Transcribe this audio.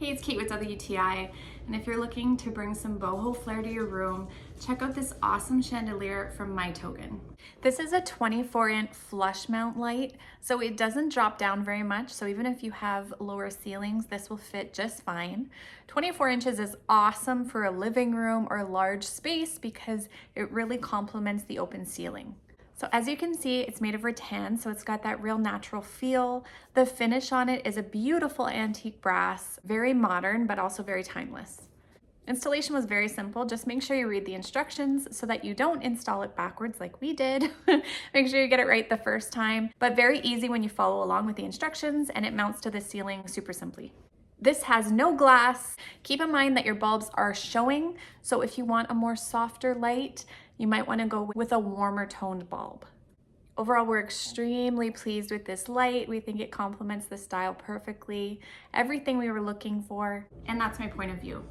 Hey, it's Kate with WTI, and if you're looking to bring some boho flair to your room, check out this awesome chandelier from MhyTogn. This is a 24-inch flush mount light, so it doesn't drop down very much, so even if you have lower ceilings, this will fit just fine. 24 inches is awesome for a living room or large space because it really complements the open ceiling. So as you can see, it's made of rattan, so it's got that real natural feel. The finish on it is a beautiful antique brass, very modern, but also very timeless. Installation was very simple. Just make sure you read the instructions so that you don't install it backwards like we did. Make sure you get it right the first time, but very easy when you follow along with the instructions, and it mounts to the ceiling super simply. This has no glass. Keep in mind that your bulbs are showing, so if you want a more softer light, you might want to go with a warmer toned bulb. Overall, we're extremely pleased with this light. We think it complements the style perfectly, everything we were looking for, and that's my point of view.